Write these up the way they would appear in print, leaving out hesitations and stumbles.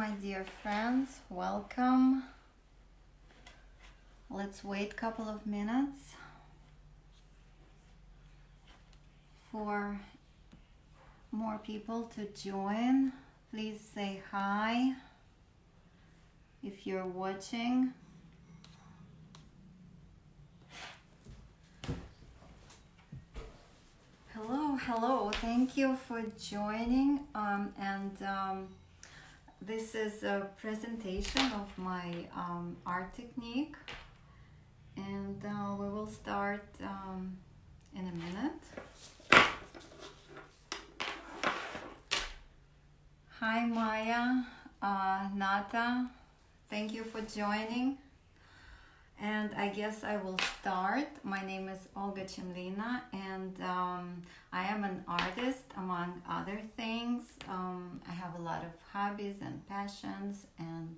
my dear friends, welcome. Let's wait a couple of minutes for more people to join. Please say hi if you're watching. Hello, thank you for joining, this is a presentation of my art technique, and we will start in a minute. Hi Maya, Nata, thank you for joining. And I guess I will start. My name is Olga Chemlina, and I am an artist, among other things. I have a lot of hobbies and passions and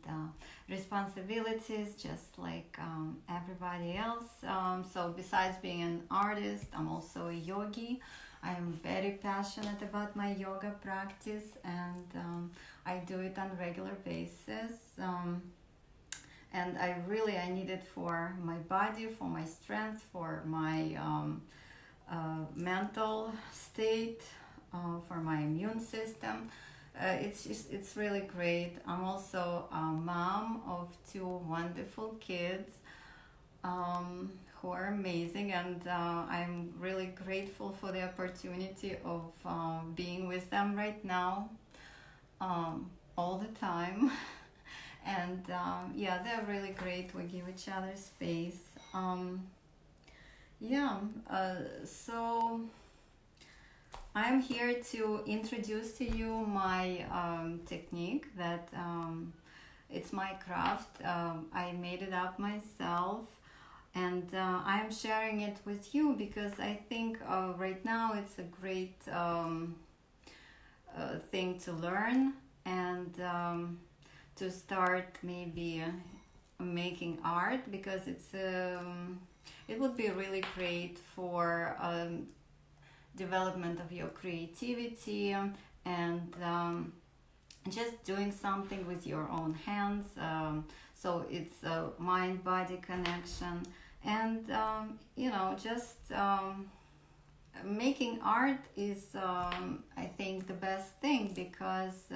responsibilities, just like everybody else. So besides being an artist, I'm also a yogi. I am very passionate about my yoga practice, and I do it on a regular basis. And I need it for my body, for my strength, for my mental state, for my immune system. It's really great. I'm also a mom of two wonderful kids who are amazing, and I'm really grateful for the opportunity of being with them right now, all the time. And they're really great. We give each other space. So I'm here to introduce to you my technique that it's my craft. I made it up myself, and I'm sharing it with you because I think right now it's a great thing to learn, and to start maybe making art, because it would be really great for development of your creativity, and just doing something with your own hands. So it's a mind-body connection, and just making art is I think the best thing, because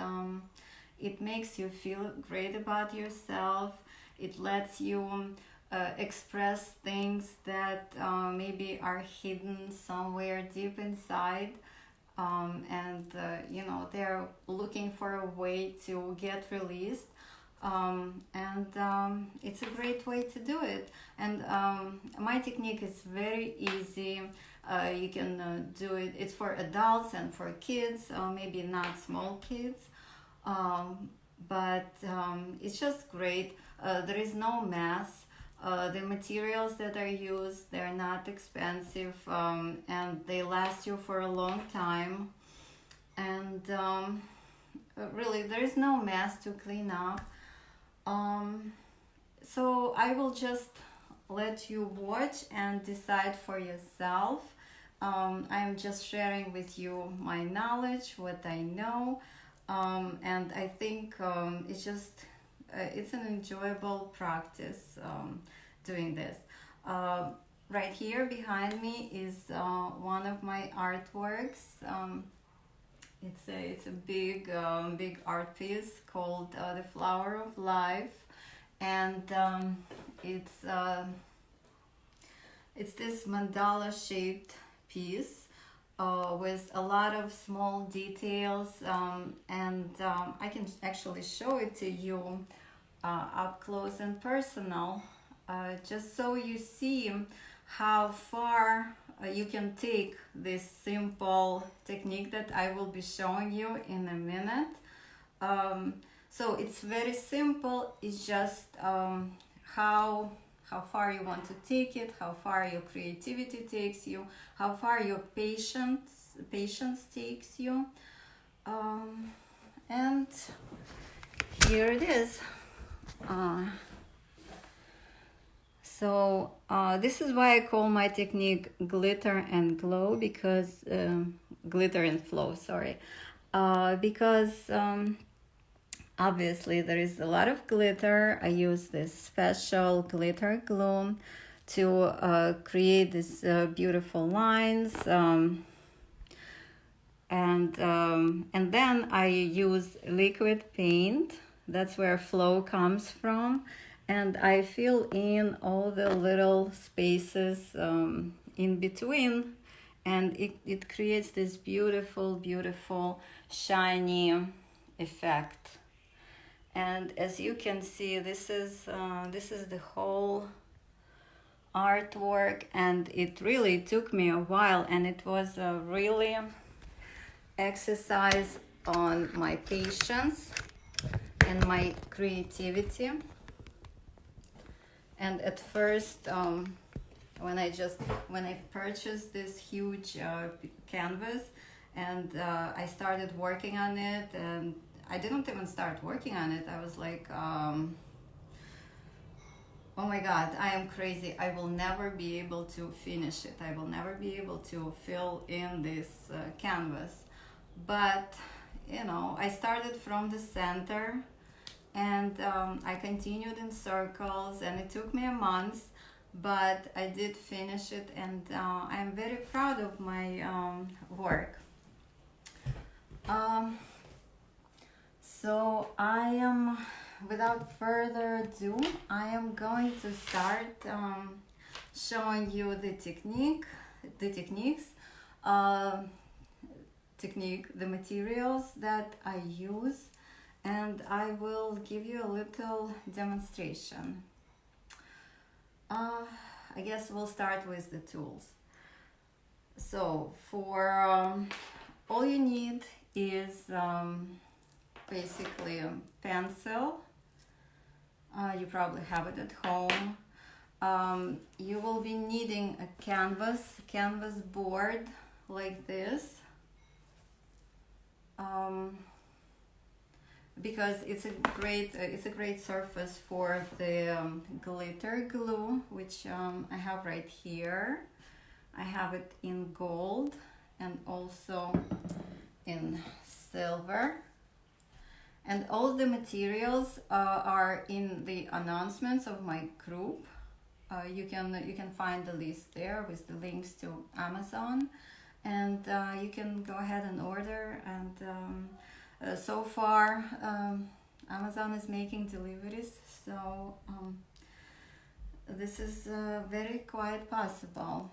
it makes you feel great about yourself. It lets you express things that maybe are hidden somewhere deep inside, and they're looking for a way to get released, and it's a great way to do it. And my technique is very easy. You can do it. It's for adults and for kids, maybe not small kids. But it's just great. There is no mess. The materials that are used, they're not expensive, and they last you for a long time. And really, there is no mess to clean up. So I will just let you watch and decide for yourself. I'm just sharing with you my knowledge, what I know. And I think it's an enjoyable practice doing this. Right here behind me is one of my artworks. It's a big art piece called The Flower of Life, and it's this mandala shaped piece. With a lot of small details, and I can actually show it to you up close and personal, just so you see how far you can take this simple technique that I will be showing you in a minute. So it's very simple. It's just how far you want to take it, how far your creativity takes you, how far your patience takes you. And here it is. So this is why I call my technique glitter and glow, because glitter and flow, sorry, because Obviously, there is a lot of glitter. I use this special glitter glue to create these beautiful lines. And then I use liquid paint. That's where flow comes from, and I fill in all the little spaces in between, and it creates this beautiful shiny effect. And as you can see, this is the whole artwork, and it really took me a while, and it was a really exercise on my patience and my creativity. And at first, when I purchased this huge canvas, and I started working on it, and I didn't even start working on it. I was like, oh my God, I am crazy. I will never be able to finish it. I will never be able to fill in this canvas. But, I started from the center, and I continued in circles, and it took me a month, but I did finish it, and I'm very proud of my work. So I am, without further ado, I am going to start showing you the the materials that I use, and I will give you a little demonstration. I guess we'll start with the tools. So for all you need is basically a pencil. You probably have it at home. You will be needing a canvas board like this, because it's a great surface for the glitter glue, which I have right here. I have it in gold and also in silver. And all the materials are in the announcements of my group. You can find the list there with the links to Amazon, and you can go ahead and order. And so far, Amazon is making deliveries, so this is very quite possible.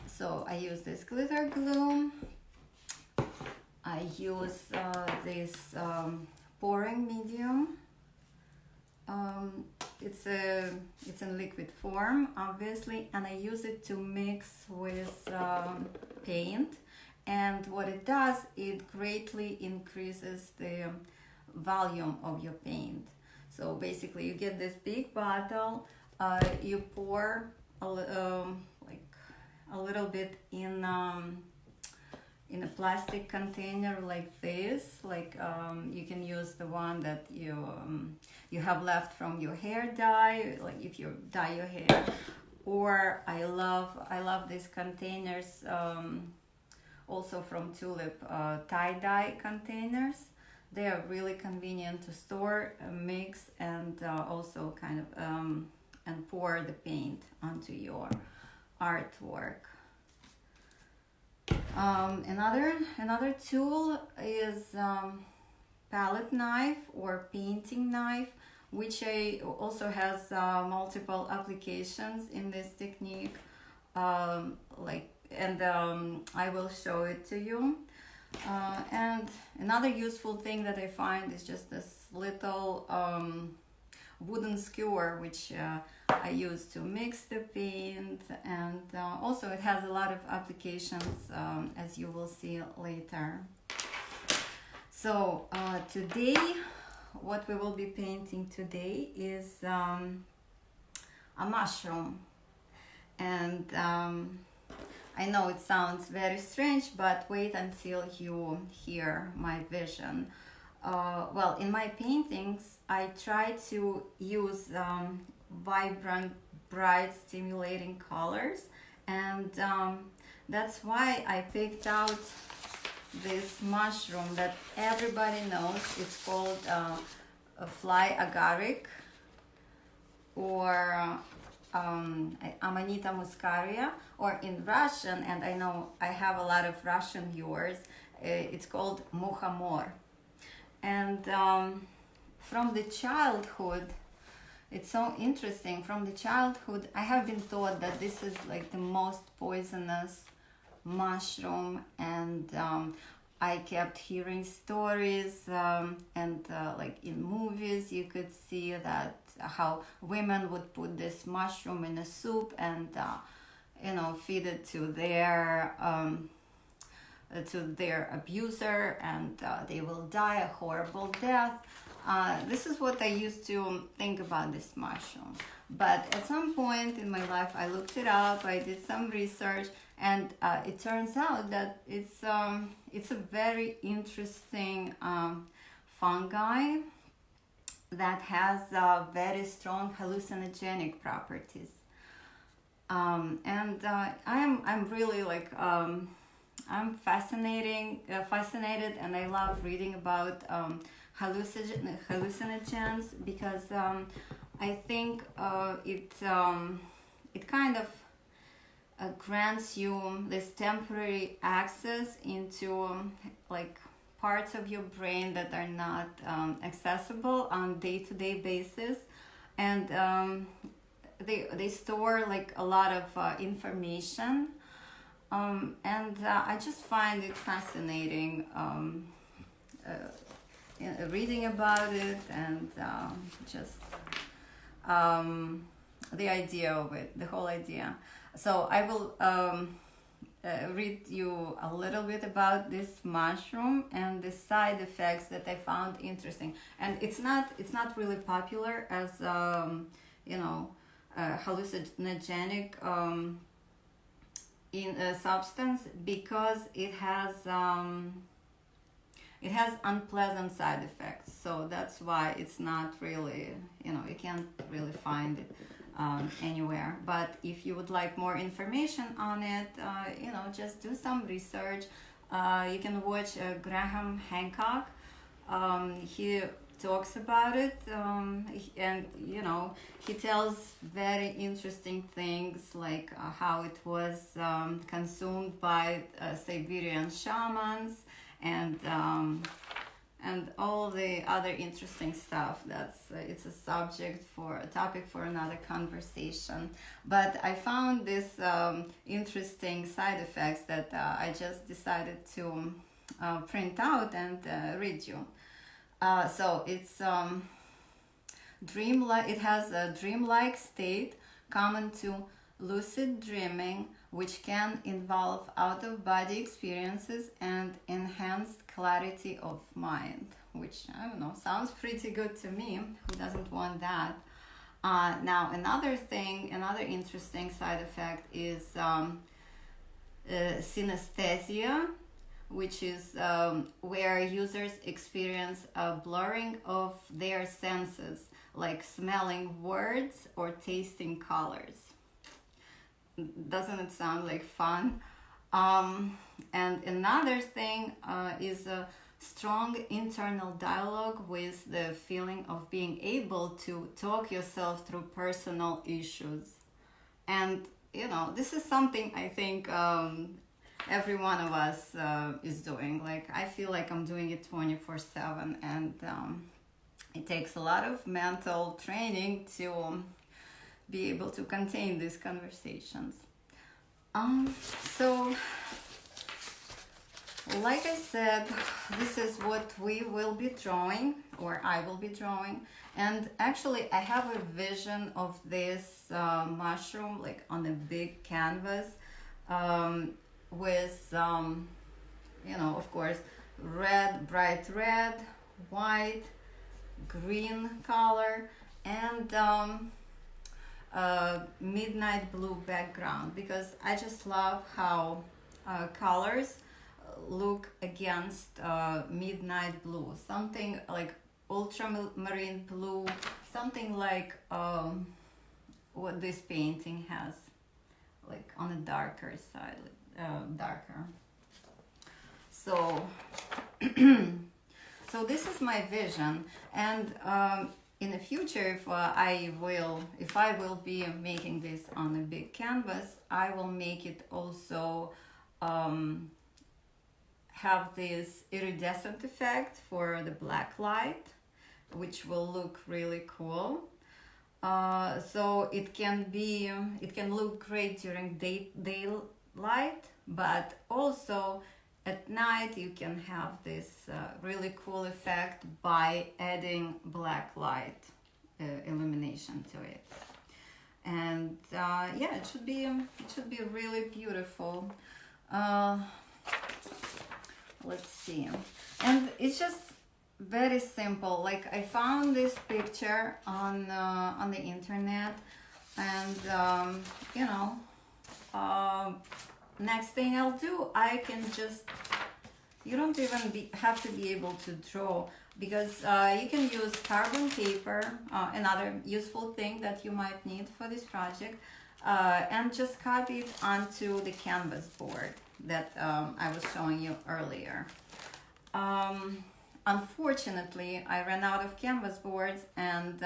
So I use this glitter glue. I use this pouring medium. It's in liquid form, obviously, and I use it to mix with paint. And what it does, it greatly increases the volume of your paint. So basically, you get this big bottle. You pour a little bit in a plastic container like this. You can use the one that you have left from your hair dye, like if you dye your hair. Or I love these containers, also from Tulip, tie-dye containers. They are really convenient to store, mix, and also kind of and pour the paint onto your artwork. Another tool is palette knife or painting knife, which also has multiple applications in this technique. I will show it to you. And another useful thing that I find is just this little wooden skewer, which I use to mix the paint, and also it has a lot of applications, as you will see later. So today, what we will be painting today is a mushroom. And I know it sounds very strange, but wait until you hear my vision. Well, in my paintings, I try to use vibrant, bright, stimulating colors, and that's why I picked out this mushroom that everybody knows. It's called a fly agaric, or Amanita muscaria, or in Russian, and I know I have a lot of Russian viewers, it's called muhamor. And from the childhood, it's so interesting. From the childhood, I have been taught that this is like the most poisonous mushroom, and I kept hearing stories, and like in movies, you could see that how women would put this mushroom in a soup and feed it to their abuser, and they will die a horrible death. This is what I used to think about this mushroom. But at some point in my life, I looked it up, I did some research, and it turns out that it's a very interesting fungi that has very strong hallucinogenic properties. And I'm really like I'm fascinated, and I love reading about hallucinogens, because I think it kind of grants you this temporary access into like parts of your brain that are not accessible on day-to-day basis, and they store like a lot of information, and I just find it fascinating reading about it, and just the idea of it, the whole idea. So I will read you a little bit about this mushroom and the side effects that I found interesting. And it's not really popular as hallucinogenic in a substance, because it has unpleasant side effects. So that's why it's not really, you can't really find it anywhere. But if you would like more information on it, just do some research. You can watch Graham Hancock. He talks about it, and he tells very interesting things, like how it was consumed by Siberian shamans, and all the other interesting stuff. It's a topic for another conversation. But I found this interesting side effects that I just decided to print out and read you. So it's it has a dreamlike state common to lucid dreaming, which can involve out-of-body experiences and enhanced clarity of mind, which, I don't know, sounds pretty good to me. Who doesn't want that? Now, another interesting side effect is synesthesia, which is where users experience a blurring of their senses, like smelling words or tasting colors. Doesn't it sound like fun? And another thing is a strong internal dialogue with the feeling of being able to talk yourself through personal issues. And this is something I think every one of us is doing. Like, I feel like I'm doing it 24/7, and it takes a lot of mental training to be able to contain these conversations. So, like I said, this is what we will be drawing, or I will be drawing. And actually, I have a vision of this mushroom, like on a big canvas, with, of course, bright red, white, green color, and midnight blue background, because I just love how colors look against midnight blue, something like ultramarine blue, something like what this painting has, like on the darker side, darker. So so this is my vision, and in the future, if I will be making this on a big canvas, I will make it also have this iridescent effect for the black light, which will look really cool. So it can look great during daylight, but also at night you can have this really cool effect by adding black light illumination to it. And yeah, it should be really beautiful. Let's see. And it's just very simple. Like, I found this picture on the internet, and you know, next thing I'll do, I can just, you don't even have to be able to draw, because you can use carbon paper, another useful thing that you might need for this project, and just copy it onto the canvas board that I was showing you earlier. Unfortunately, I ran out of canvas boards, and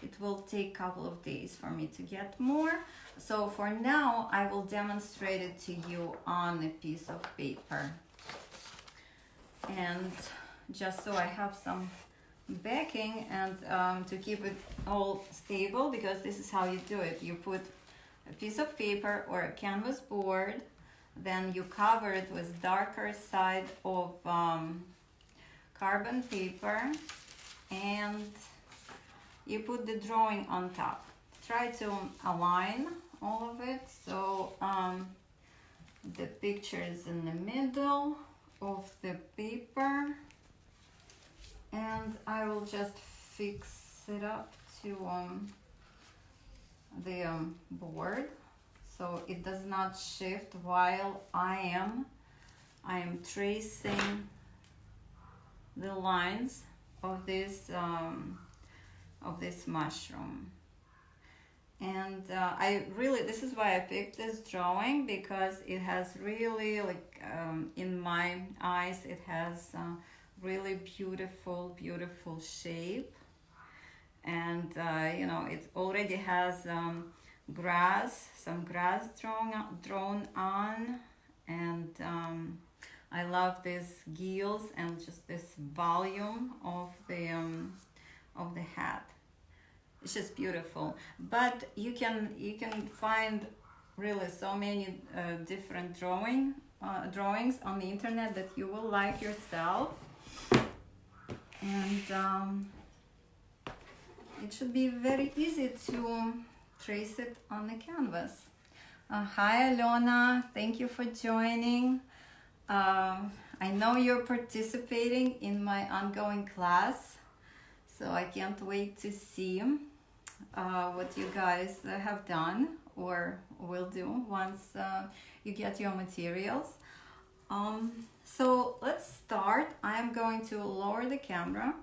it will take a couple of days for me to get more. So for now, I will demonstrate it to you on a piece of paper. And just so I have some backing, and to keep it all stable, because this is how you do it. You put a piece of paper or a canvas board, then you cover it with darker side of carbon paper, and you put the drawing on top. Try to align all of it so the picture is in the middle of the paper, and I will just fix it up to the board so it does not shift while I am tracing the lines of this mushroom. And this is why I picked this drawing, because it has really, like, in my eyes, it has really beautiful shape. And you know, it already has some grass drawn on, and I love these gills and just this volume of the hat. It's just beautiful. But you can find really so many different drawings on the internet that you will like yourself, and it should be very easy to trace it on the canvas. Hi Alona, thank you for joining. I know you're participating in my ongoing class, so I can't wait to see what you guys have done or will do once you get your materials. So let's start. I'm going to lower the camera,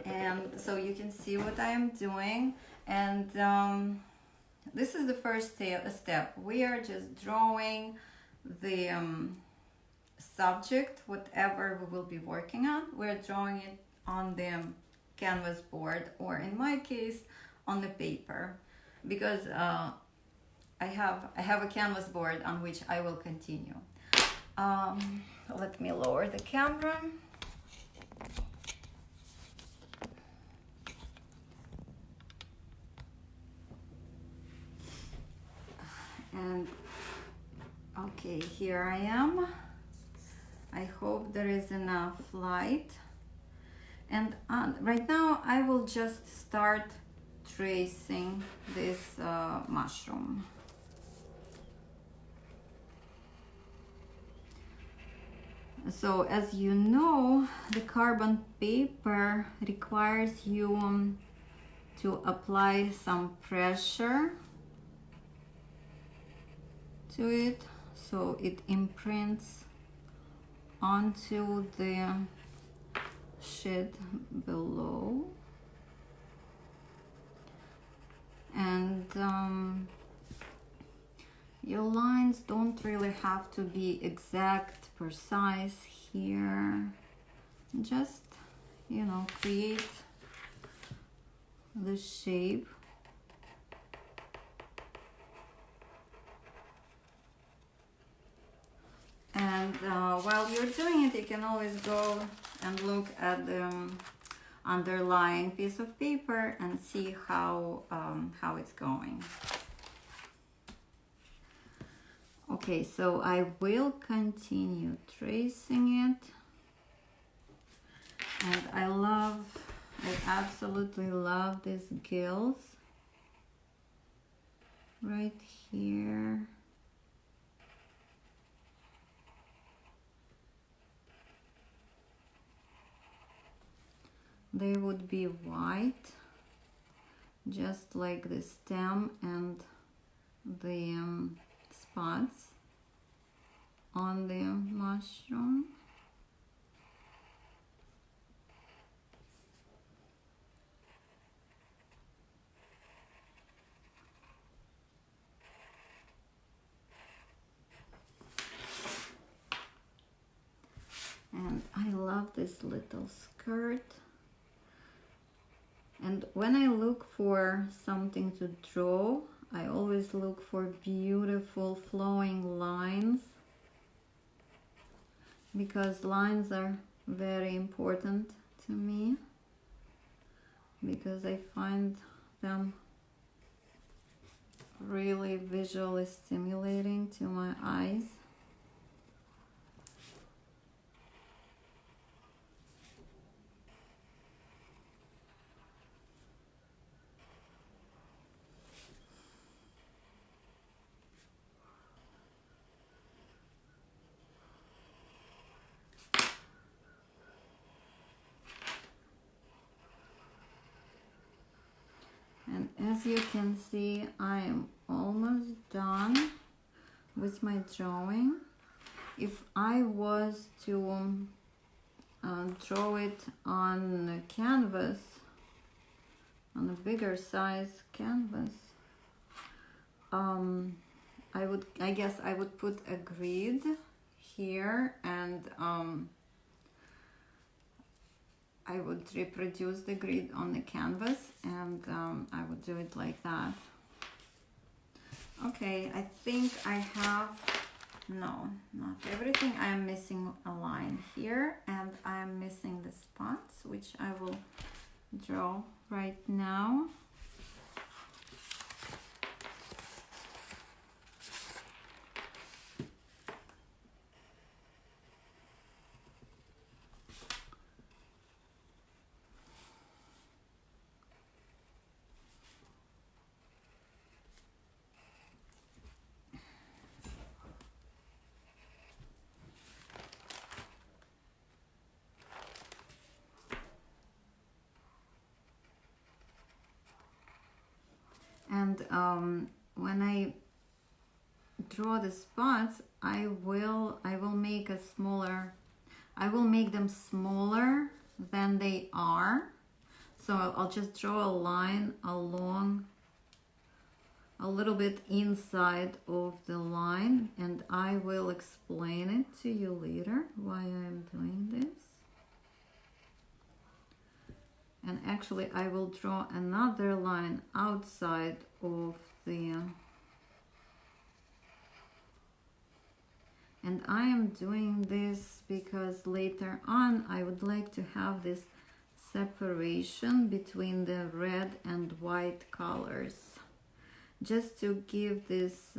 and so you can see what I am doing. And this is the first step. We are just drawing the subject, whatever we will be working on. We're drawing it on the canvas board, or in my case on the paper, because I have a canvas board on which I will continue. Let me lower the camera. And okay, here I am. I hope there is enough light. And right now I will just start tracing this mushroom. So as you know, the carbon paper requires you to apply some pressure to it, so it imprints onto the sheet below. And your lines don't really have to be exact, precise here. Just, you know, create the shape. And while you're doing it, you can always go and look at the underlying piece of paper and see how it's going. Okay, so I will continue tracing it. And I absolutely love these gills right here. They would be white, just like the stem and the spots on the mushroom. And I love this little skirt. And when I look for something to draw, I always look for beautiful flowing lines, because lines are very important to me, because I find them really visually stimulating to my eyes. And as you can see, I am almost done with my drawing. If I was to draw it on a canvas, on a bigger size canvas, I guess I would put a grid here, and I would reproduce the grid on the canvas, and I would do it like that. Okay, I think I have, no, not everything. I am missing a line here, and I am missing the spots, which I will draw right now. And when I draw the spots, I will make them smaller than they are. So I'll just draw a line along a little bit inside of the line, and I will explain it to you later why I'm doing this. And actually I will draw another line outside of the, and I am doing this because later on I would like to have this separation between the red and white colors, just to give this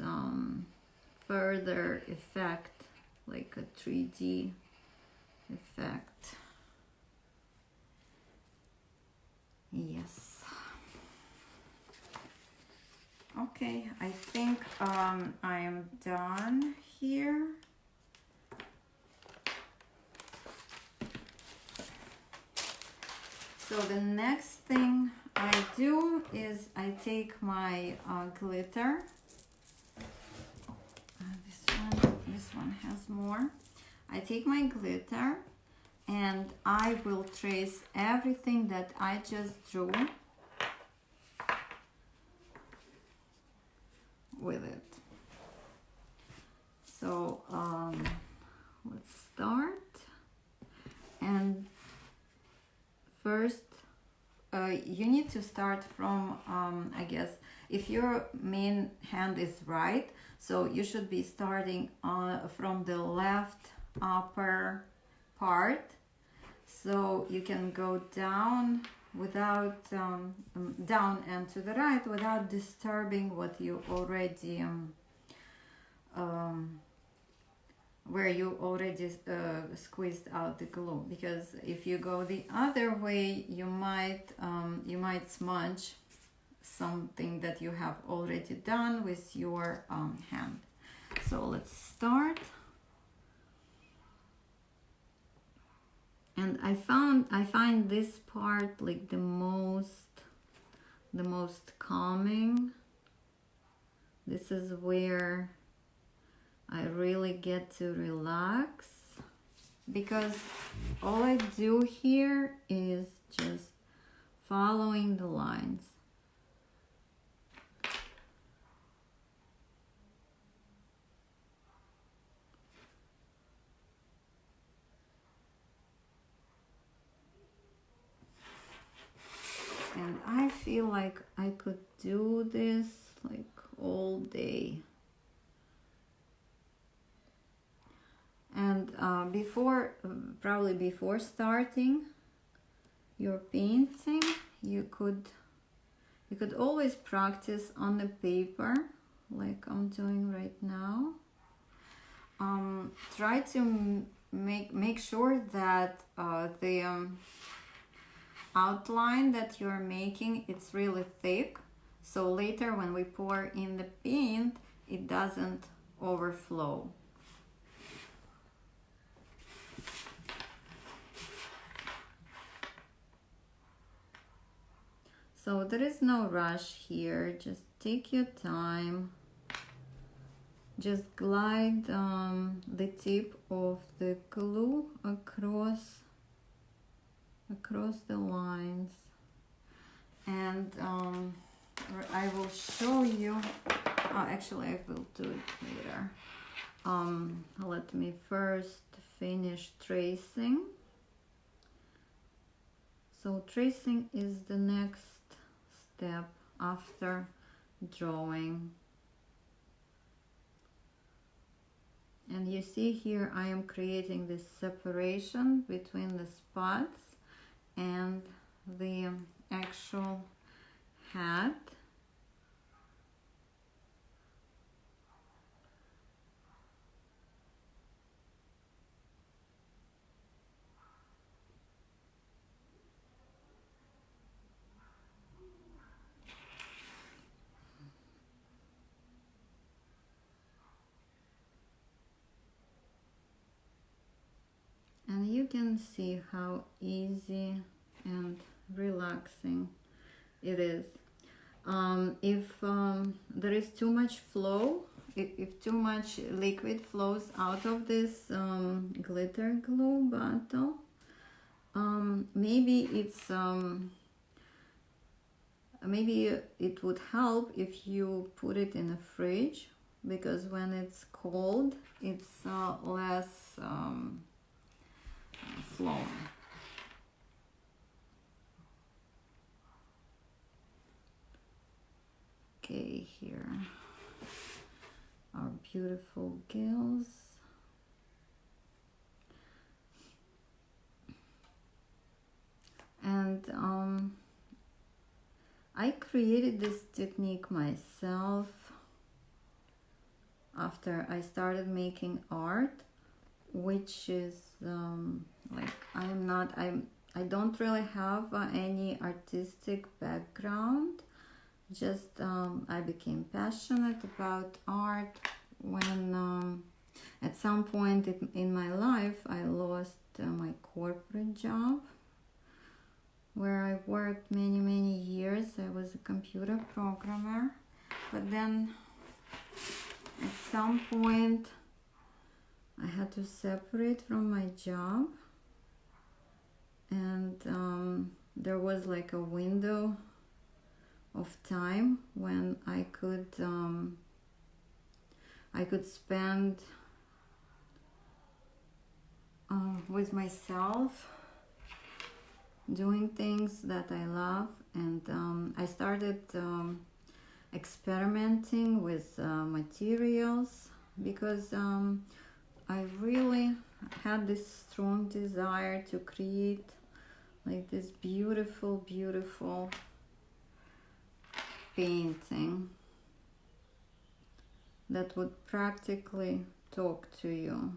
further effect, like a 3D effect. Yes. Okay, I think I am done here. So the next thing I do is I take my glitter. This one has more. I take my glitter and I will trace everything that I just drew with it. So let's start. And first, you need to start from, I guess, if your main hand is right, so you should be starting from the left upper part, so you can go down without down and to the right without disturbing what you already where you already squeezed out the glue, because if you go the other way you might smudge something that you have already done with your hand. So let's start. And I find this part like the most calming. This is where I really get to relax, because all I do here is just following the lines. And I feel like I could do this like all day. And probably before starting your painting, you could always practice on the paper, like I'm doing right now. Try to make sure that the outline that you're making, it's really thick, so later when we pour in the paint, it doesn't overflow. So there is no rush here, just take your time. Just glide the tip of the glue across the lines, and I will show you. Actually, I will do it later. Let me first finish tracing. So tracing is the next step after drawing. And you see here I am creating this separation between the spots and the actual hat. And you can see how easy and relaxing it is. If there is too much flow, if too much liquid flows out of this glitter glue bottle, maybe it would help if you put it in a fridge, because when it's cold, it's less flowing. Okay, here our beautiful gills. And I created this technique myself after I started making art, which is like I don't really have any artistic background. Just I became passionate about art when at some point in my life I lost my corporate job, where I worked many years. I was a computer programmer, but then at some point I had to separate from my job, and there was like a window of time when I could spend with myself, doing things that I love, and I started experimenting with materials because I really had this strong desire to create like this beautiful, beautiful painting that would practically talk to you.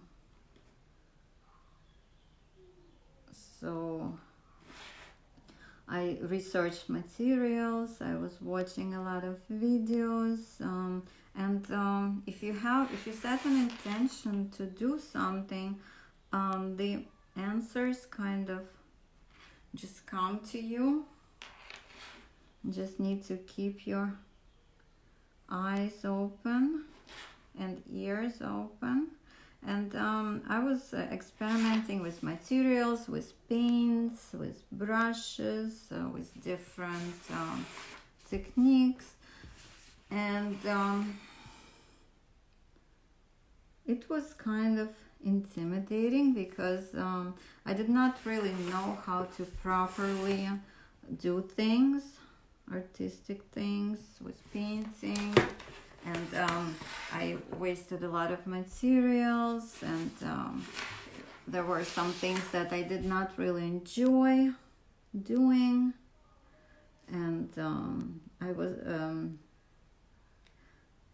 So I researched materials, I was watching a lot of videos, and if you set an intention to do something, the answers kind of just come to you. You just need to keep your eyes open and ears open. And I was experimenting with materials, with paints, with brushes, with different techniques, and it was kind of intimidating because I did not really know how to properly do things, artistic things with painting. And I wasted a lot of materials, and there were some things that I did not really enjoy doing, and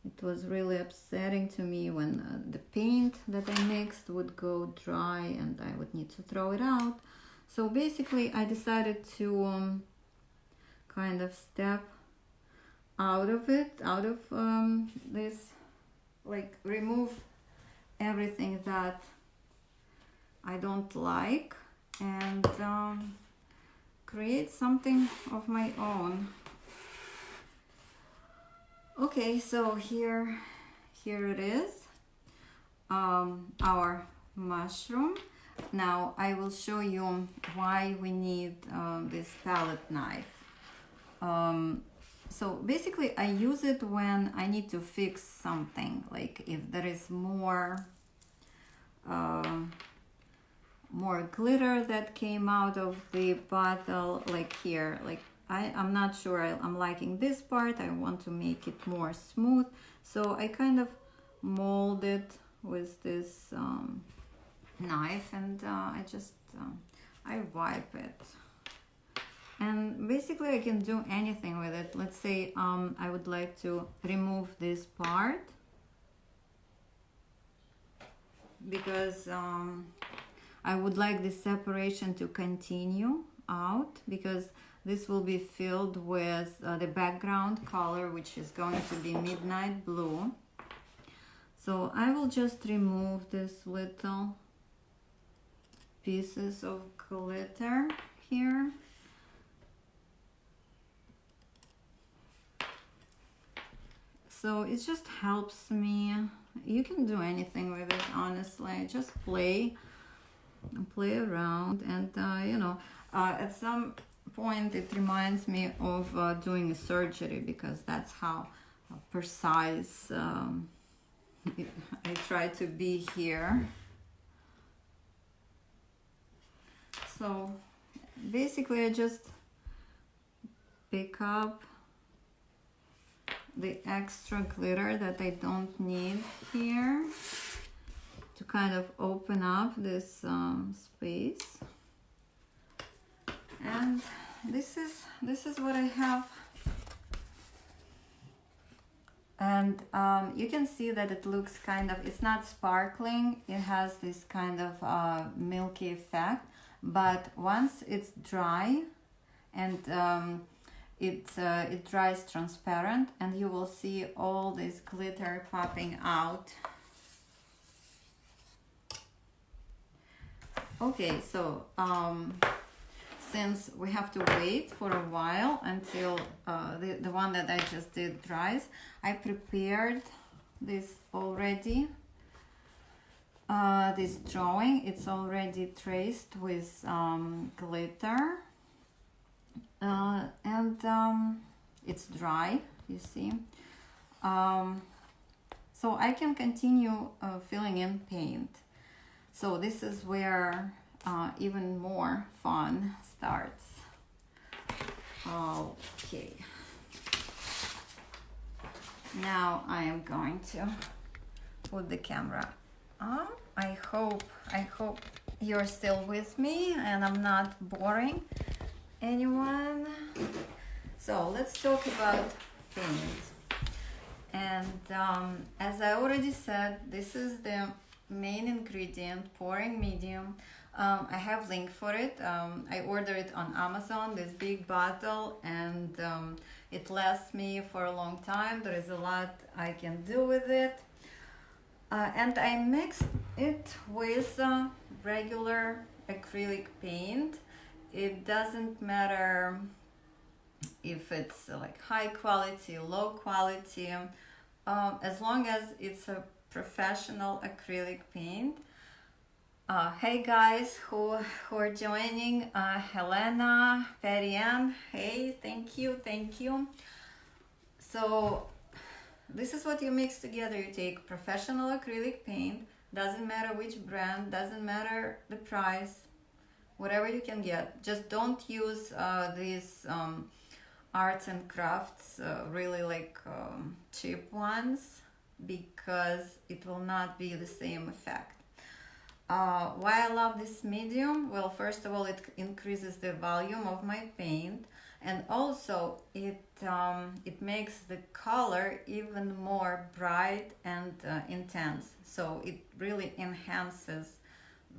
it was really upsetting to me when the paint that I mixed would go dry and I would need to throw it out. So basically I decided to kind of step out of this, like remove everything that I don't like, and create something of my own. Okay, so here it is, our mushroom. Now I will show you why we need this palette knife. So basically I use it when I need to fix something, like if there is more glitter that came out of the bottle, like here, like I'm not sure I'm liking this part, I want to make it more smooth, so I kind of mold it with this knife, and I just I wipe it. And basically I can do anything with it. Let's say I would like to remove this part because I would like the separation to continue out, because this will be filled with the background color, which is going to be midnight blue. So I will just remove this little pieces of glitter here. So it just helps me. You can do anything with it, honestly. Just play around, and you know, at some point it reminds me of doing a surgery, because that's how precise I try to be here. So basically I just pick up the extra glitter that I don't need here to kind of open up this space, and this is what I have. And you can see that it looks kind of, it's not sparkling, it has this kind of milky effect, but once it's dry and it dries transparent, and you will see all this glitter popping out. Okay, so since we have to wait for a while until the one that I just did dries, I prepared this already. This drawing, it's already traced with glitter. And it's dry, you see. So I can continue filling in paint. So this is where even more fun starts. Okay. Now I am going to put the camera on. I hope you're still with me and I'm not boring anyone. So let's talk about paint. And as I already said, this is the main ingredient, pouring medium. I have link for it. I ordered it on Amazon, this big bottle, and it lasts me for a long time. There is a lot I can do with it. And I mixed it with regular acrylic paint. It doesn't matter if it's like high quality, low quality, as long as it's a professional acrylic paint. Hey guys who are joining, Helena, Perianne, hey, thank you. So this is what you mix together. You take professional acrylic paint, doesn't matter which brand, doesn't matter the price, whatever you can get. Just don't use these arts and crafts, really like cheap ones, because it will not be the same effect. Why I love this medium? Well, first of all, it increases the volume of my paint, and also it makes the color even more bright and intense. So it really enhances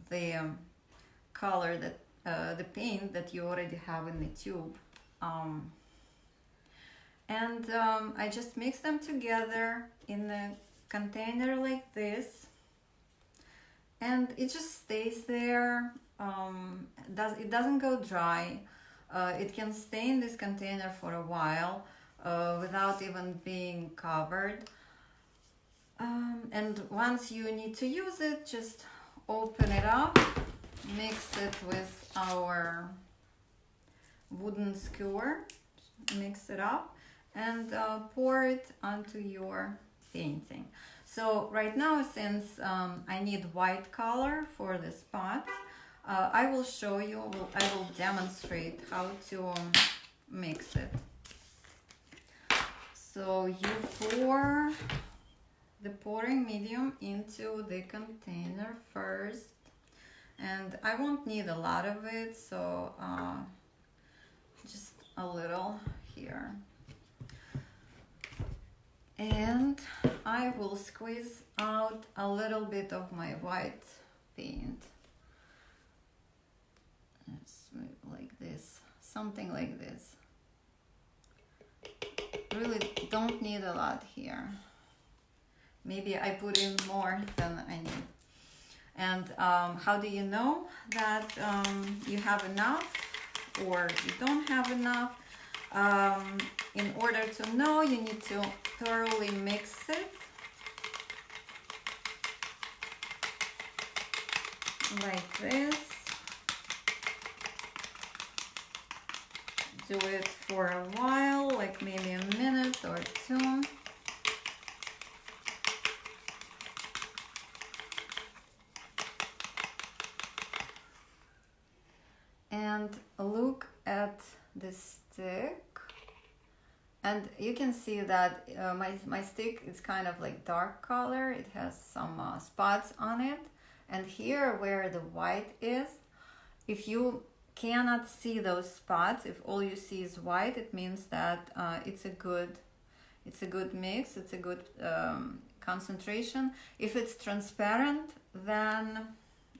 the color that the paint that you already have in the tube. I just mix them together in a container like this, and it just stays there. It doesn't go dry. It can stay in this container for a while without even being covered. And once you need to use it, just open it up, mix it with our wooden skewer, mix it up, and pour it onto your painting. So right now, since I need white color for the spots, I will show you, I will demonstrate how to mix it. So you pour the pouring medium into the container first, and I won't need a lot of it, so just a little here. And I will squeeze out a little bit of my white paint. Like this, something like this. Really don't need a lot here. Maybe I put in more than I need. And how do you know that you have enough or you don't have enough? In order to know, you need to thoroughly mix it like this. Do it for a while, like maybe a minute or two. And look at the stick. And you can see that my stick is kind of like dark color. It has some spots on it. And here where the white is, if you cannot see those spots, if all you see is white, it means that it's a good mix, it's a good concentration. If it's transparent, then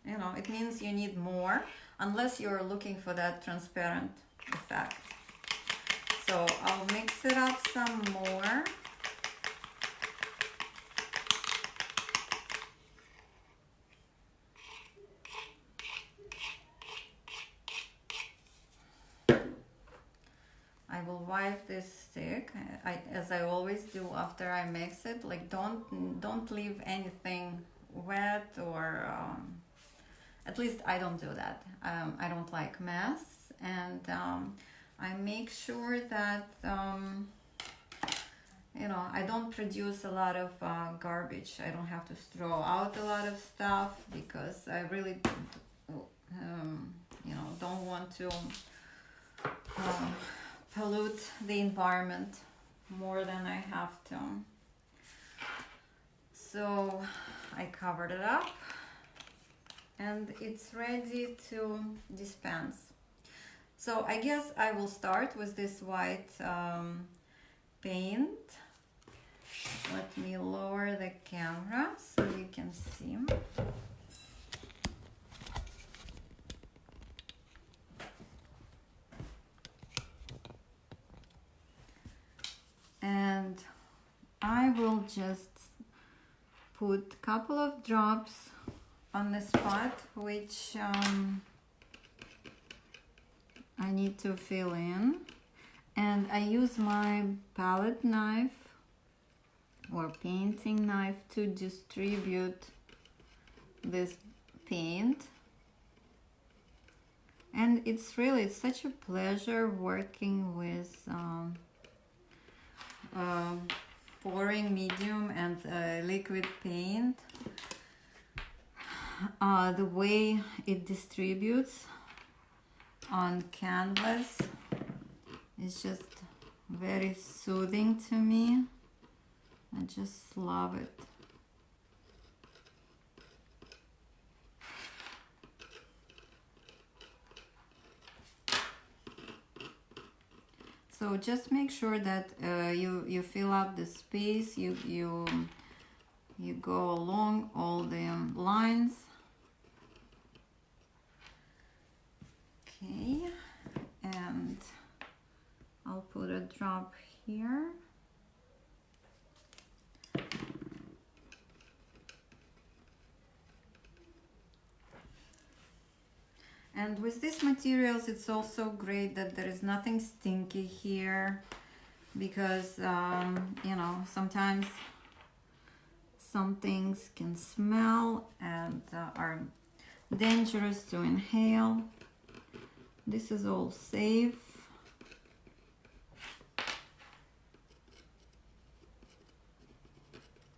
it means you need more, unless you're looking for that transparent effect. So I'll mix it up some more. I will wipe this stick, as I always do after I mix it. Like don't leave anything wet, or at least I don't do that. I don't like mess, and I make sure that I don't produce a lot of garbage. I don't have to throw out a lot of stuff, because I really want to pollute the environment more than I have to. So I covered it up and it's ready to dispense. So I guess I will start with this white paint. Let me lower the camera so you can see. And I will just put a couple of drops on the spot which I need to fill in, and I use my palette knife or painting knife to distribute this paint. And it's such a pleasure working with pouring medium and liquid paint. The way it distributes on canvas is just very soothing to me. I just love it. So just make sure that you fill up the space, you go along all the lines. Okay, and I'll put a drop here. And with these materials, it's also great that there is nothing stinky here, because you know, sometimes some things can smell and are dangerous to inhale. This is all safe.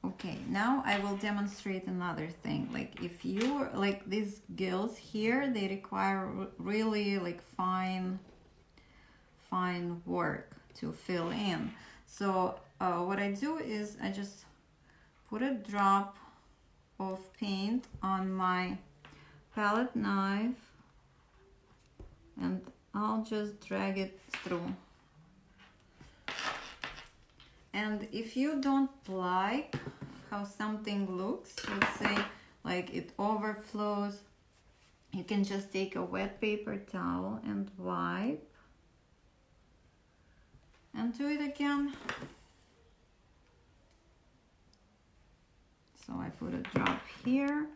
Okay, now I will demonstrate another thing. Like if you like these gills here, they require really like fine work to fill in. So what I do is I just put a drop of paint on my palette knife and I'll just drag it through. And if you don't like how something looks, let's say like it overflows, you can just take a wet paper towel and wipe and do it again. So I put a drop here,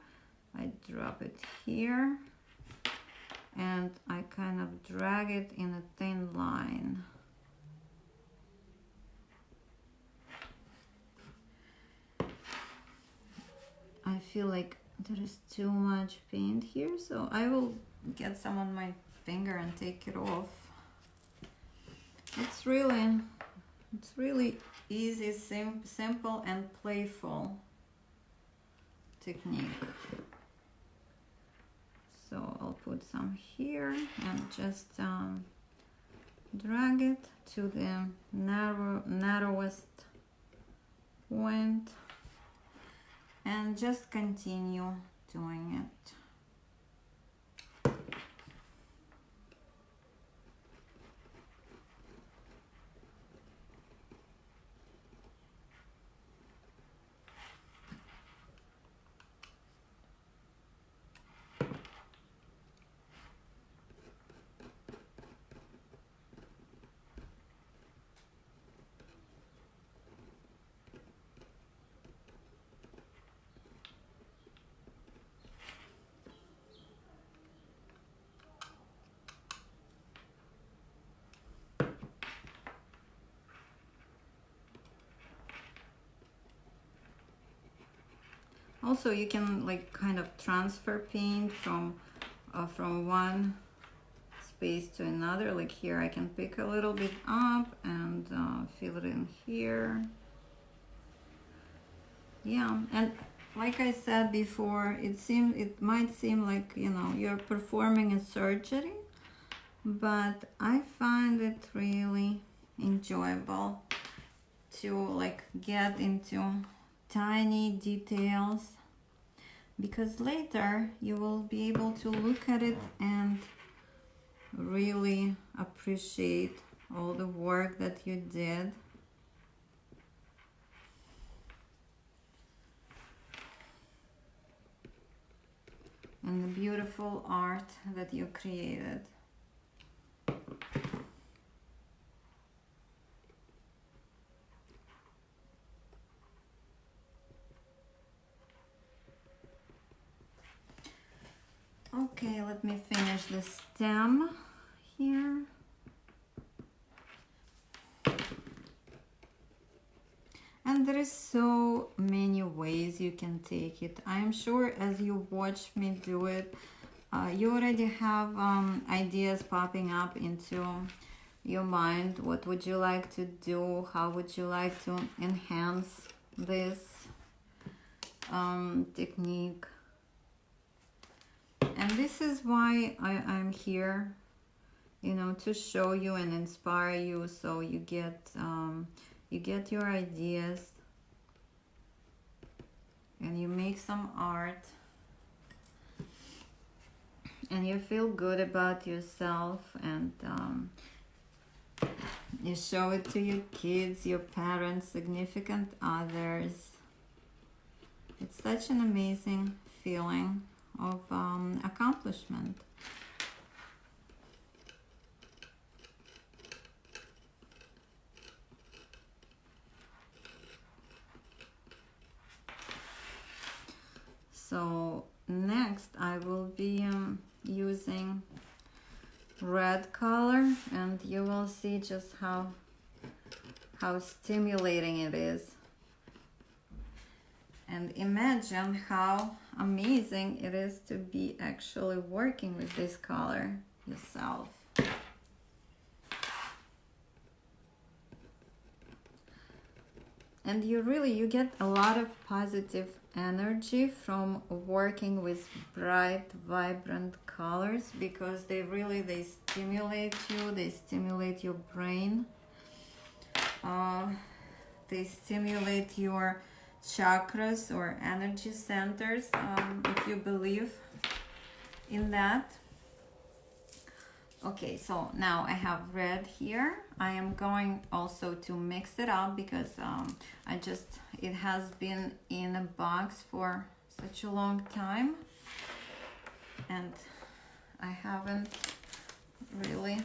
I drop it here, and I kind of drag it in a thin line. I feel like there is too much paint here, so I will get some on my finger and take it off. It's really easy, simple and playful technique. So I'll put some here and just drag it to the narrowest point and just continue doing it. Also, you can like kind of transfer paint from one space to another. Like here, I can pick a little bit up and fill it in here. Yeah, and like I said before, it might seem like, you know, you're performing a surgery, but I find it really enjoyable to like get into tiny details, because later you will be able to look at it and really appreciate all the work that you did. And the beautiful art that you created. Okay, let me finish the stem here. And there is so many ways you can take it. I am sure as you watch me do it, you already have ideas popping up into your mind. What would you like to do? How would you like to enhance this technique? And this is why I'm here, you know, to show you and inspire you, so you get your ideas and you make some art and you feel good about yourself, and you show it to your kids, your parents, significant others. It's such an amazing feeling of accomplishment. So next I will be using red color, and you will see just how stimulating it is. And imagine how amazing it is to be actually working with this color yourself. And you get a lot of positive energy from working with bright, vibrant colors, because they stimulate you, they stimulate your brain, they stimulate your chakras or energy centers, if you believe in that. Okay, so now I have red here. I am going also to mix it up, because it has been in a box for such a long time and I haven't really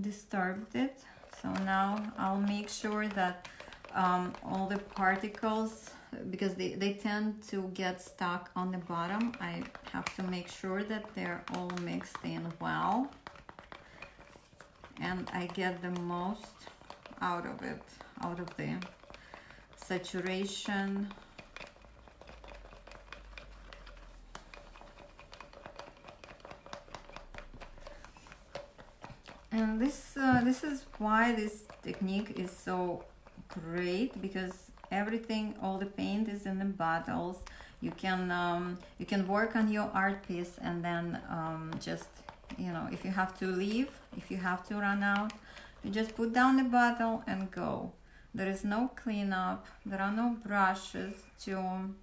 disturbed it. So now I'll make sure that all the particles, because they tend to get stuck on the bottom, I have to make sure that they're all mixed in well and I get the most out of it, out of the saturation. And this is why this technique is so great, because everything, all the paint is in the bottles. You can work on your art piece, and then just, you know, if you have to leave, if you have to run out, you just put down the bottle and go. There is no cleanup, there are no brushes to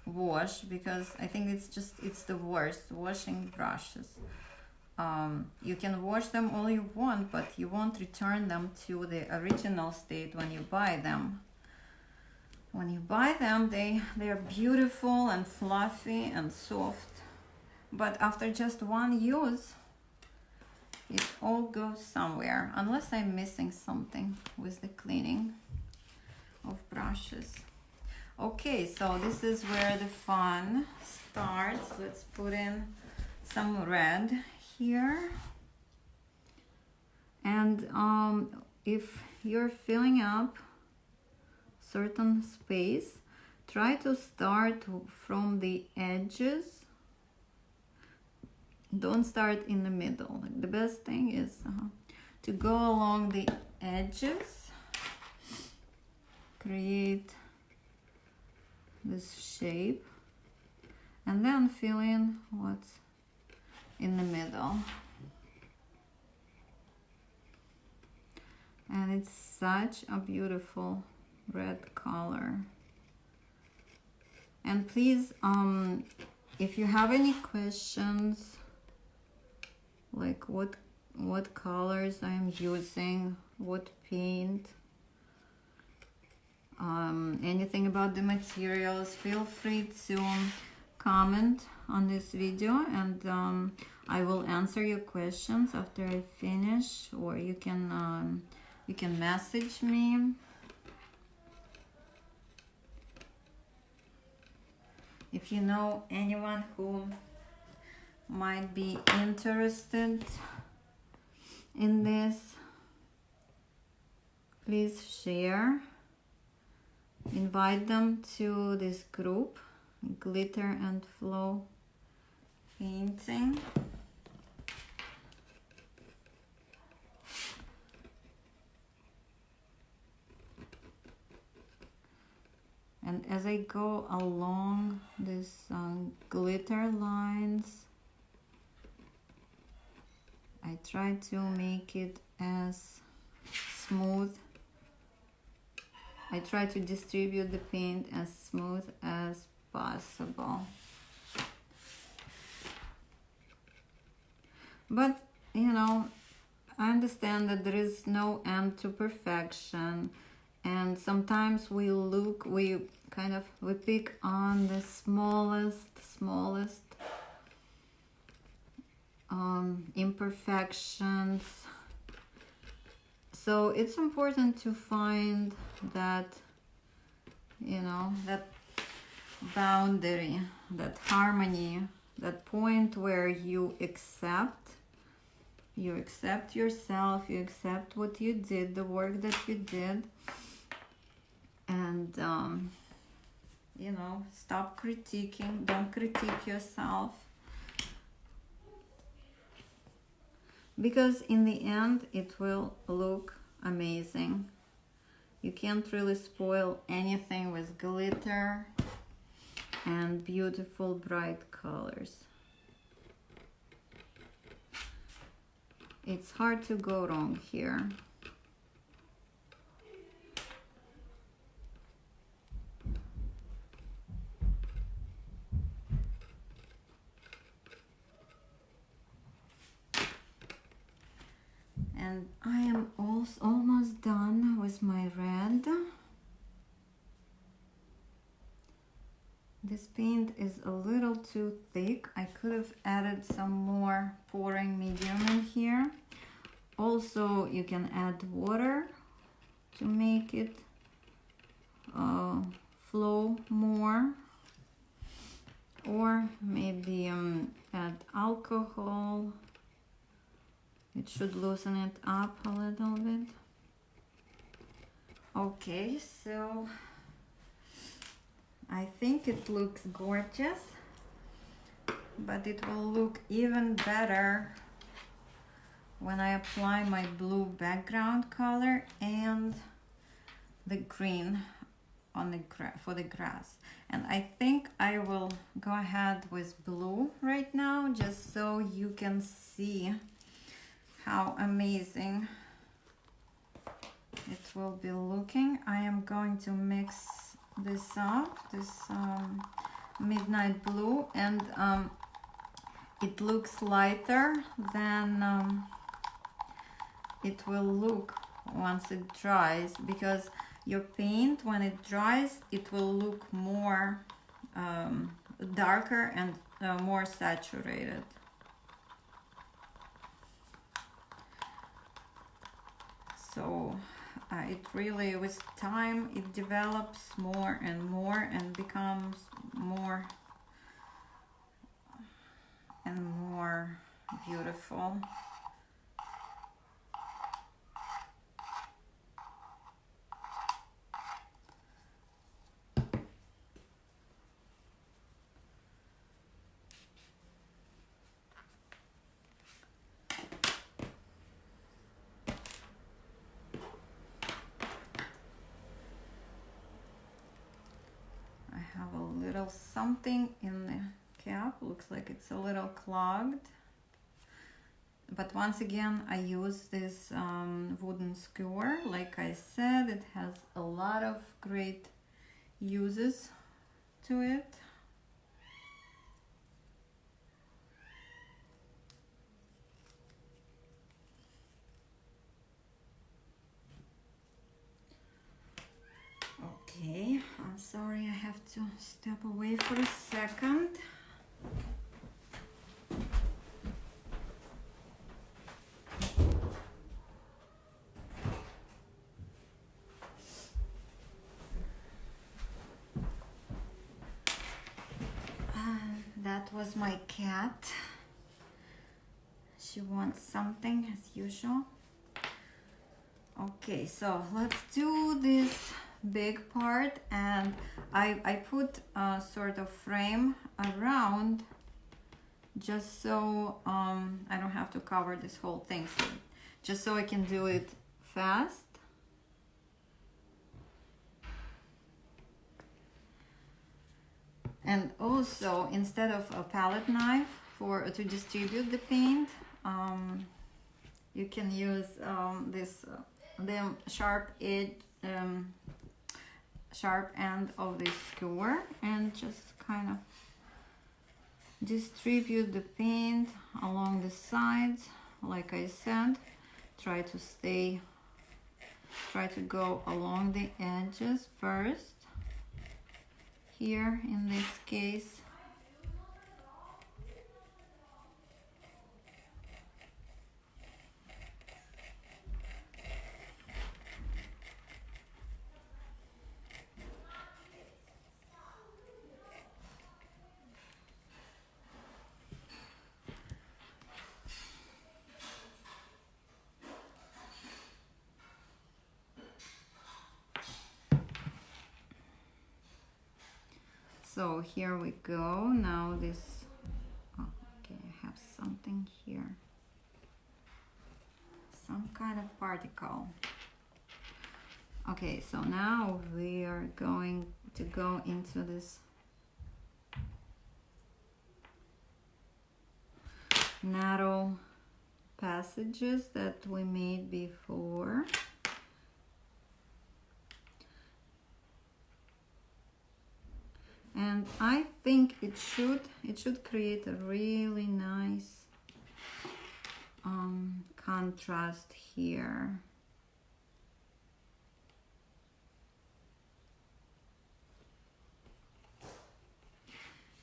wash, because I think it's the worst, washing brushes. You can wash them all you want, but you won't return them to the original state when you buy them. When you buy them, they are beautiful and fluffy and soft, but after just one use, it all goes somewhere, unless I'm missing something with the cleaning of brushes. Okay, so this is where the fun starts. Let's put in some red here. And if you're filling up certain space, try to start from the edges. Don't start in the middle. The best thing is to go along the edges, create this shape, and then fill in what's in the middle. and it's such a beautiful red color. And please, if you have any questions, like what colors I'm using, what paint, anything about the materials, feel free to comment on this video, and I will answer your questions after I finish, or you can message me. If you know anyone who might be interested in this, please share. Invite them to this group, Glitter and Flow Painting. And as I go along this glitter lines, I try to make it as smooth. I try to distribute the paint as smooth as possible. But, you know, I understand that there is no end to perfection. And sometimes we pick on the smallest imperfections. So it's important to find that, you know, that boundary, that harmony, that point where you accept yourself, you accept what you did, the work that you did, and you know, stop critiquing, don't critique yourself, because in the end it will look amazing. You can't really spoil anything with glitter and beautiful bright colors. It's hard to go wrong here. And I am also almost done with my red. This paint is a little too thick. I could have added some more pouring medium in here. Also, you can add water to make it flow more, or maybe add alcohol. It should loosen it up a little bit. Okay, so I think it looks gorgeous, but it will look even better when I apply my blue background color and the green on for the grass. And I think I will go ahead with blue right now, just so you can see how amazing it will be looking. I am going to mix this up, this midnight blue, and it looks lighter than it will look once it dries, because your paint, when it dries, it will look more darker and more saturated. So it really, with time, it develops more and becomes more and more beautiful. Something in the cap, looks like it's a little clogged. but once again, I use this wooden skewer. Like I said, it has a lot of great uses to it. Okay, I'm sorry, I have to step away for a second. That was my cat. She wants something as usual. Okay, so let's do this big part, and I put a sort of frame around just so I don't have to cover this whole thing, so just so I can do it fast. And also, instead of a palette knife to distribute the paint, you can use this the sharp end of this skewer and just kind of distribute the paint along the sides. Like I said, try to go along the edges first. Here in this case, so here we go. Now this, oh, okay, I have something here, some kind of particle. Okay, so now we are going to go into this narrow passages that we made before. And I think it should create a really nice contrast here.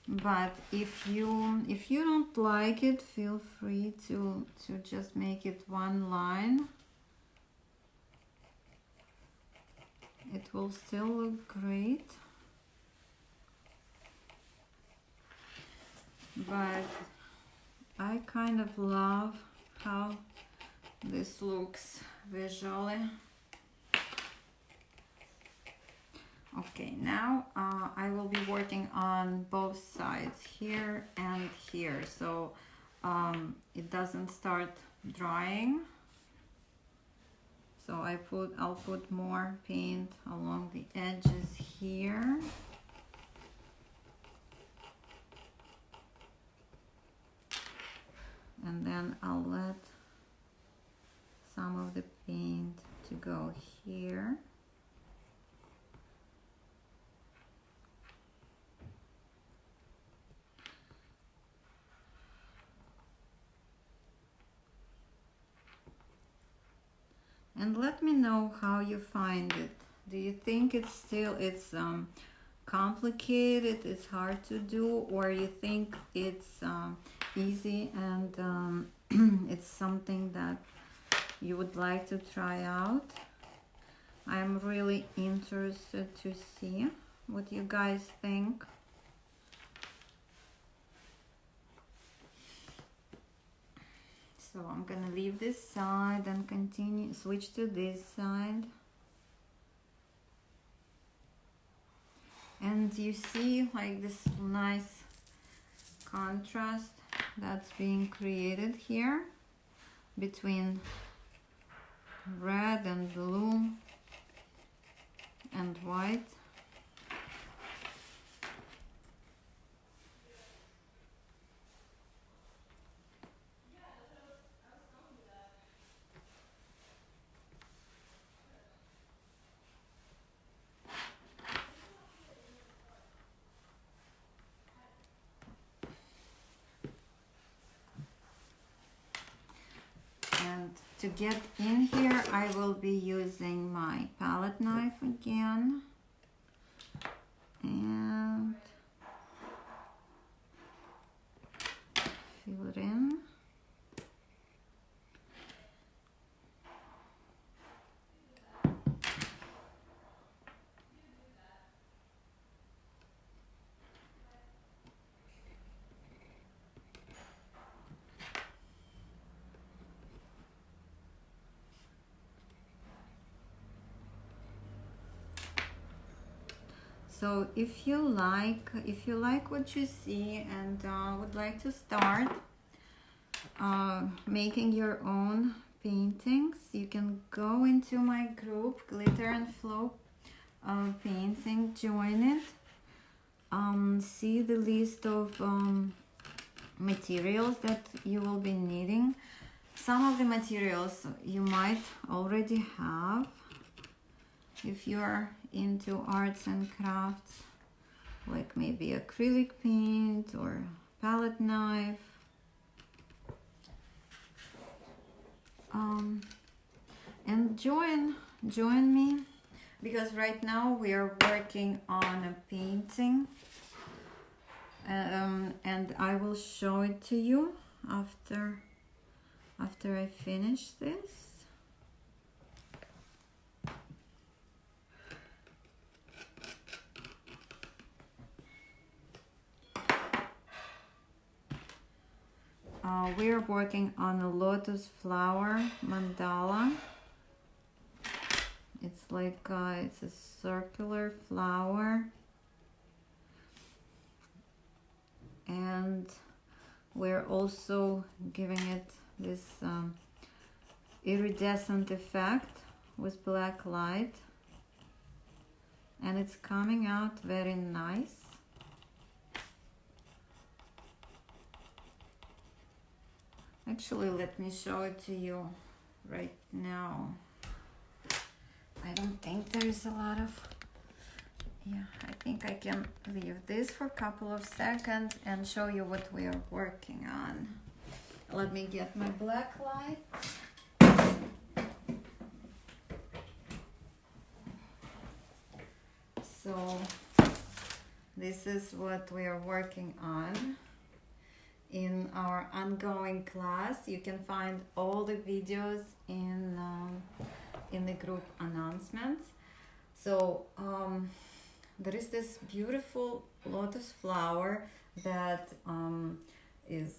But if you don't like it, feel free to just make it one line. It will still look great. But I kind of love how this looks visually. Okay, now I will be working on both sides, here and here, so it doesn't start drying. So I'll put more paint along the edges here. And then I'll let some of the paint to go here. And let me know how you find it. Do you think it's complicated, it's hard to do, or you think it's easy and it's something that you would like to try out? I'm really interested to see what you guys think. So I'm gonna leave this side and switch to this side. And you see like this nice contrast that's being created here between red and blue and white. to get in here, I will be using my palette knife again. And fill it in. So if you like what you see and would like to start making your own paintings, you can go into my group, Glitter and Flow Painting, join it, see the list of materials that you will be needing. Some of the materials you might already have if you're into arts and crafts, like maybe acrylic paint or palette knife. And join me, because right now we are working on a painting, and I will show it to you after I finish this. We are working on a lotus flower mandala. It's like it's a circular flower, and we're also giving it this iridescent effect with black light, and it's coming out very nice. Actually, let me show it to you right now. I don't think there's a lot of... Yeah, I think I can leave this for a couple of seconds and show you what we are working on. Let me get my black light. So, this is what we are working on in our ongoing class. You can find all the videos in the group announcements. So there is this beautiful lotus flower that is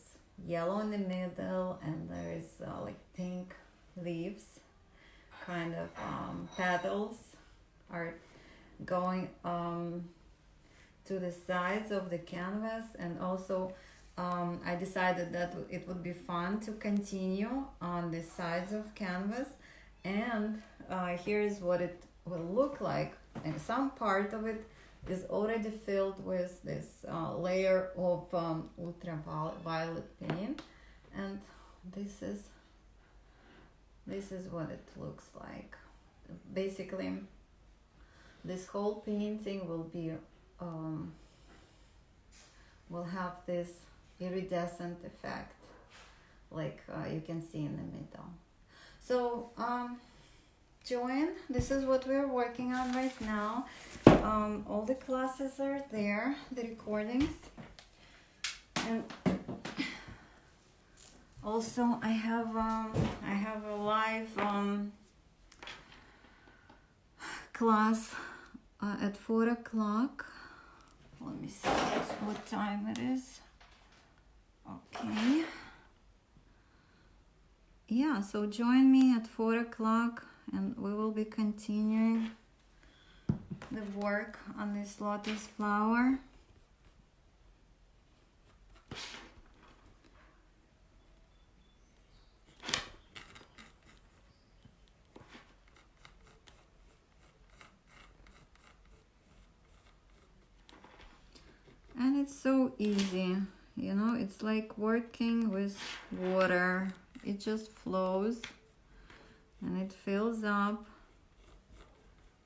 yellow in the middle, and there is like pink leaves, kind of petals are going to the sides of the canvas, and also I decided that it would be fun to continue on the sides of canvas, and here's what it will look like. And some part of it is already filled with this layer of ultraviolet paint, and this is what it looks like. Basically, this whole painting will be will have this iridescent effect, like you can see in the middle. So join. This is what we're working on right now. All the classes are there, the recordings, and also I have a live class at 4 o'clock. Let me see what time it is. Okay. Yeah, so join me at 4 o'clock and we will be continuing the work on this lotus flower. And it's so easy, you know, it's like working with water. It just flows and it fills up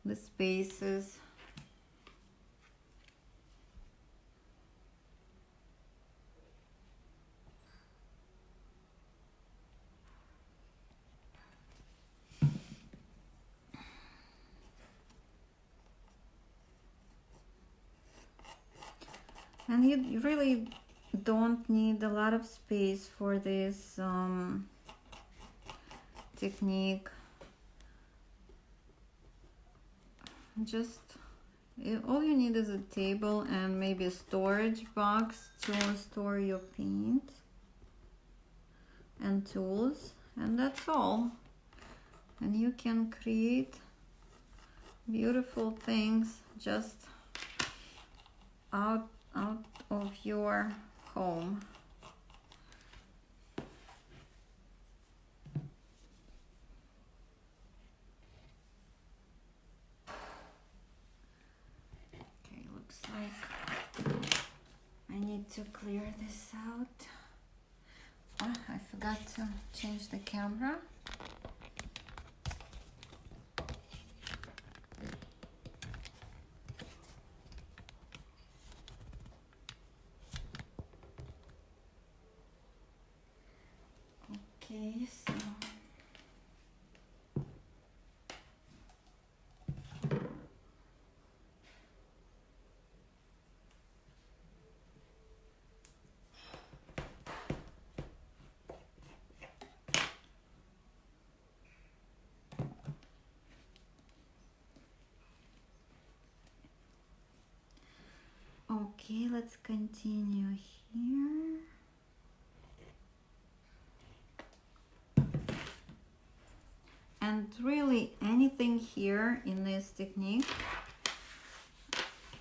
the spaces. And you really don't need a lot of space for this technique. Just all you need is a table and maybe a storage box to store your paint and tools, and that's all. And you can create beautiful things just out of your home. Okay, looks like I need to clear this out. Oh, I forgot to change the camera. Okay, so okay, let's continue here. And really anything here in this technique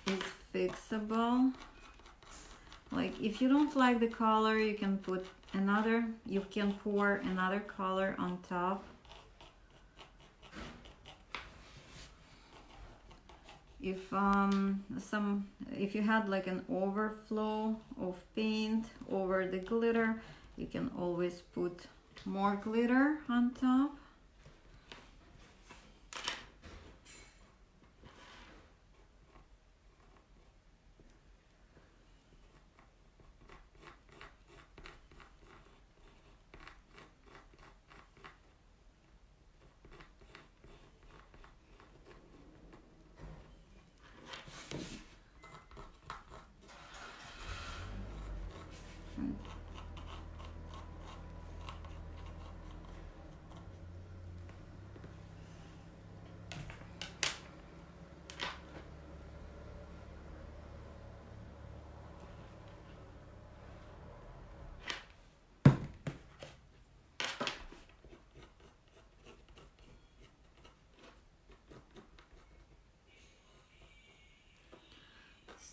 is fixable. Like if you don't like the color, you can put another, you can pour another color on top. If you had like an overflow of paint over the glitter, you can always put more glitter on top.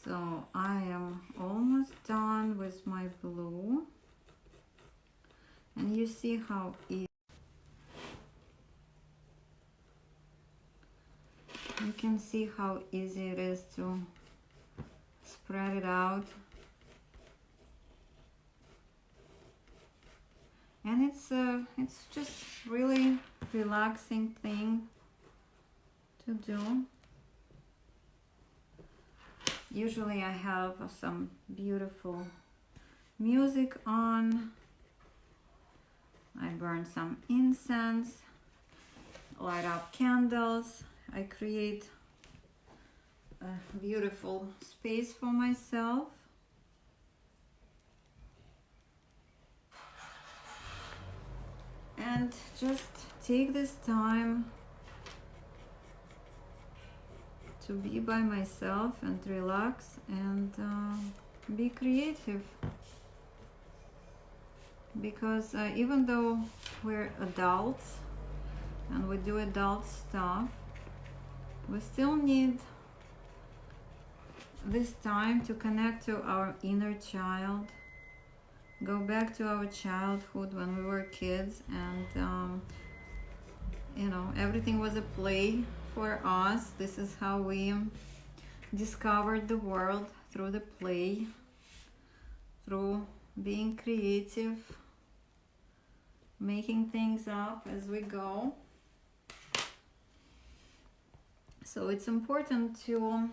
So I am almost done with my blue, and you see how easy you can see how easy it is to spread it out, and it's just really relaxing thing to do. Usually I have some beautiful music on. I burn some incense, light up candles. I create a beautiful space for myself. And just take this time to be by myself and relax and be creative, because even though we're adults and we do adult stuff, we still need this time to connect to our inner child, go back to our childhood when we were kids, and you know, everything was a play for us. This is how we discovered the world, through the play, through being creative, making things up as we go. So it's important to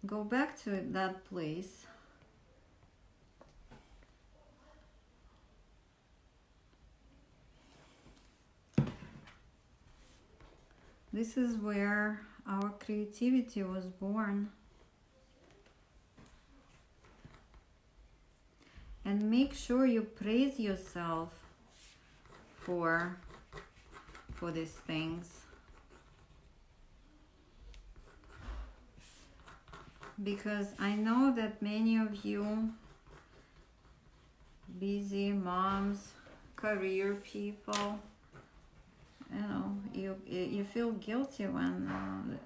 go back to that place. This is where our creativity was born. and make sure you praise yourself for these things, because I know that many of you busy moms, career people, you know, you feel guilty when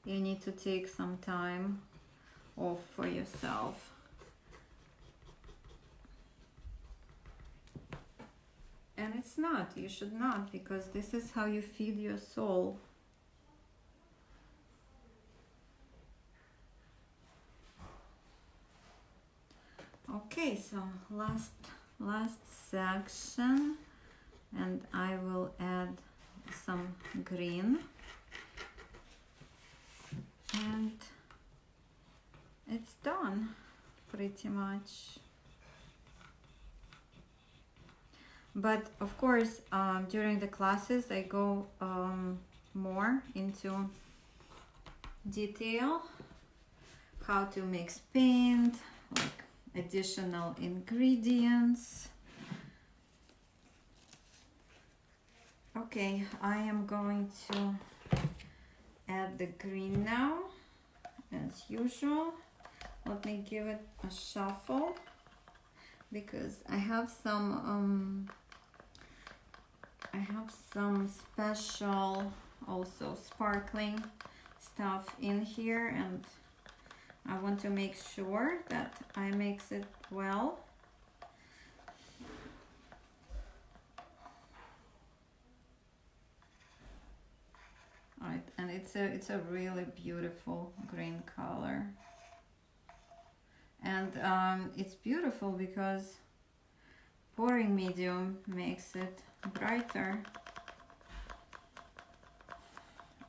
you need to take some time off for yourself. And it's not, you should not, because this is how you feed your soul. Okay, so last section, and I will add some green, and it's done pretty much. But of course, during the classes I go more into detail how to mix paint, like additional ingredients. Okay, I am going to add the green now, as usual. Let me give it a shuffle, because I have some special, also sparkling stuff in here, and I want to make sure that I mix it well. All right, and it's a really beautiful green color, and it's beautiful because pouring medium makes it brighter,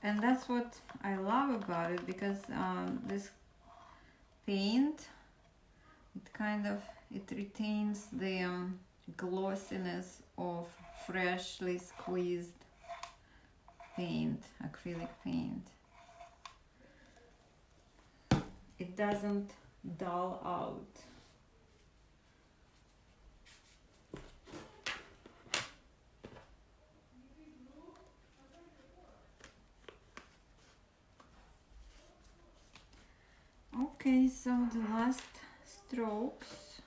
and that's what I love about it, because this paint, it retains the glossiness of freshly squeezed paint, acrylic paint. It doesn't dull out. Okay, so the last strokes.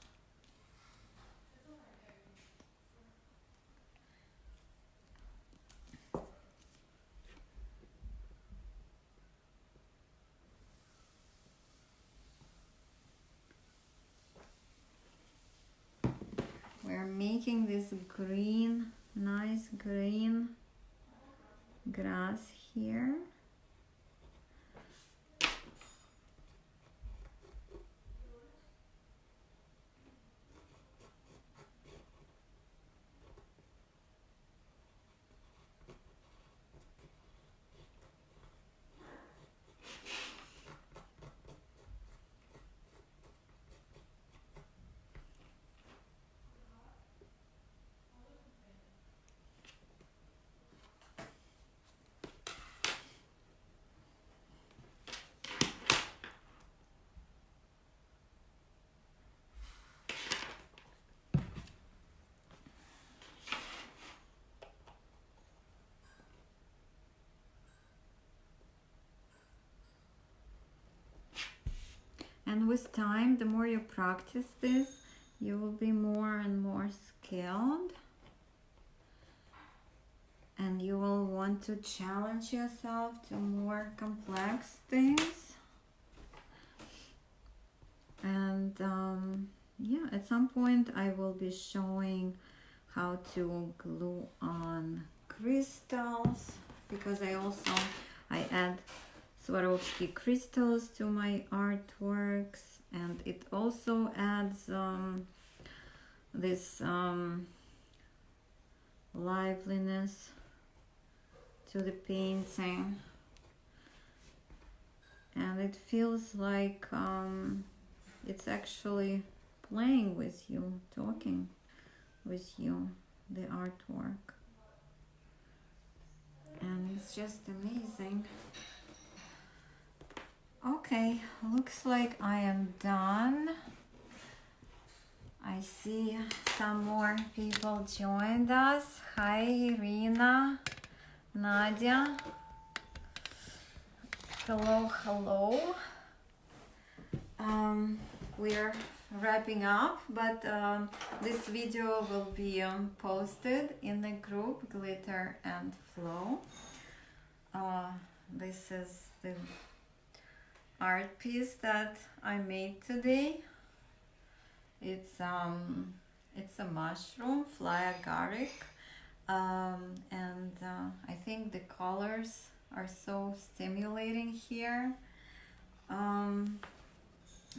We're making this green, nice green grass here. And with time, the more you practice this, you will be more and more skilled, and you will want to challenge yourself to more complex things. And yeah, at some point I will be showing how to glue on crystals, because I add Swarovski crystals to my artworks, and it also adds this liveliness to the painting, and it feels like it's actually playing with you, talking with you, the artwork, and it's just amazing. Okay, looks like I am done. I see some more people joined us. Hi, Irina, Nadia. Hello, hello. We're wrapping up, but this video will be posted in the group Glitter and Flow. This is the art piece that I made today. It's a mushroom, fly agaric, and I think the colors are so stimulating here.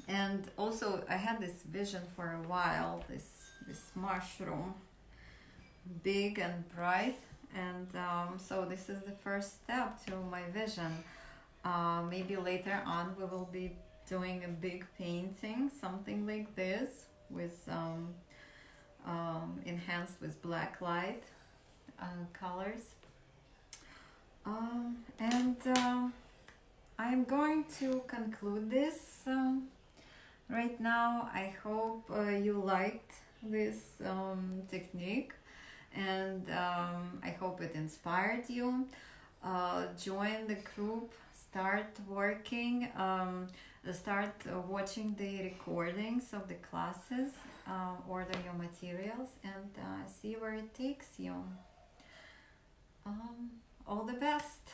And also I had this vision for a while, this mushroom, big and bright, and so this is the first step to my vision. Maybe later on we will be doing a big painting, something like this, with enhanced with black light colors. And I'm going to conclude this right now. I hope you liked this technique, and I hope it inspired you. Join the group, start working, start watching the recordings of the classes, order your materials, and see where it takes you. All the best.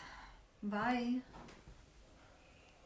Bye.